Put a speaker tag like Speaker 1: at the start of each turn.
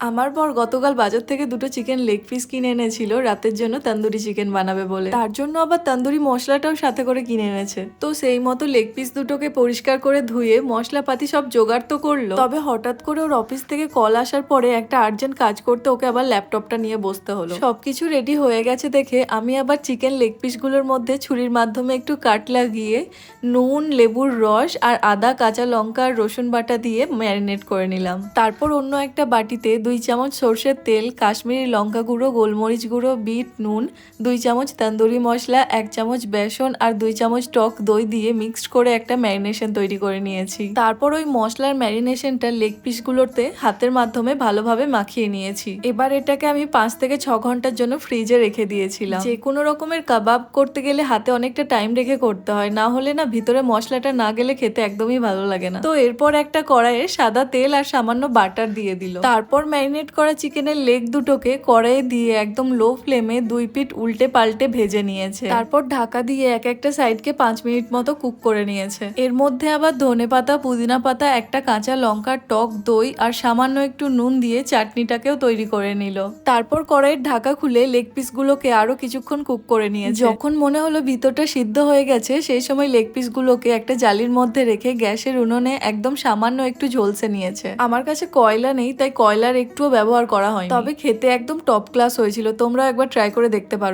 Speaker 1: আমার বর গতকাল বাজার থেকে দুটো চিকেন লেগ পিস কিনে এনেছিল রাতের জন্য তন্দুরি চিকেন বানাবে বলে। তার জন্য আবার তন্দুরি মশলাটাও সাথে করে কিনে এনেছে। তো সেই মতো লেগ পিস দুটোকে পরিষ্কার করে ধুয়ে মশলাপাতি সব জোগাড় তো করলো, তবে হঠাৎ করে ওর অফিস থেকে কল আসার পরে একটা আর্জেন্ট কাজ করতে ওকে আবার ল্যাপটপটা নিয়ে বসতে হলো। সবকিছু রেডি হয়ে গেছে দেখে আমি আবার চিকেন লেগ পিসগুলোর মধ্যে ছুরির মাধ্যমে একটু কাট লাগিয়ে নুন, লেবুর রস আর আদা, কাঁচা লঙ্কা আর রসুন বাটা দিয়ে ম্যারিনেট করে নিলাম। তারপর অন্য একটা বাটিতে 2 চামচ সর্ষের তেল, কাশ্মীরি লঙ্কা গুঁড়ো, গোলমরিচ গুঁড়ো, বিট নুন, 2 চামচ তন্দুরি মশলা, 1 চামচ বেসন আর 2 চামচ টক দই দিয়ে মিক্সড করে একটা ম্যারিনেশন তৈরি করে নিয়েছি। তারপর ওই মশলার ম্যারিনেশনটা লেগ পিসগুলোতে হাতের মাধ্যমে ভালোভাবে মাখিয়ে নিয়েছি। এবার এটাকে আমি 5 থেকে 6 ঘন্টার জন্য ফ্রিজে রেখে দিয়েছিলাম। যে কোনো রকমের কাবাব করতে গেলে হাতে অনেকটা টাইম রেখে করতে হয়, না হলে না ভিতরে মশলাটা না গেলে খেতে একদমই ভালো লাগে না। তো এরপর একটা কড়াইয়ে সাদা তেল আর সামান্য বাটার দিয়ে দিল। তারপর ম্যারিনেট করা চিকেনের লেগ দুটোকে কড়াইয়ে দিয়ে একদম লো ফ্লেমে 2 পিঠ উল্টে পাল্টে ভেজে নিয়েছে। তারপর ঢাকা দিয়ে এক একটা সাইডকে 5 মিনিট মতো কুক করে নিয়েছে। এর মধ্যে আবার ধনেপাতা, পুদিনা পাতা, একটা কাঁচা লঙ্কা, টক দই আর সামান্য একটু নুন দিয়ে চাটনিটাকেও তৈরি করে নিল। তারপর কড়াইয়ের ঢাকা খুলে লেগ পিসগুলোকে আরো কিছুক্ষণ কুক করে নিয়েছে। যখন মনে হলো ভিতরটা সিদ্ধ হয়ে গেছে সেই সময় লেগ পিসগুলোকে একটা জালির মধ্যে রেখে গ্যাসের উনুনে একদম সামান্য একটু ঝলসে নিয়েছে। আমার কাছে কয়লা নেই তাই কয়লার একটুও ব্যবহার করা হয়নি, তবে খেতে একদম টপ ক্লাস হয়েছিল। তোমরা একবার ট্রাই করে দেখতে পারো।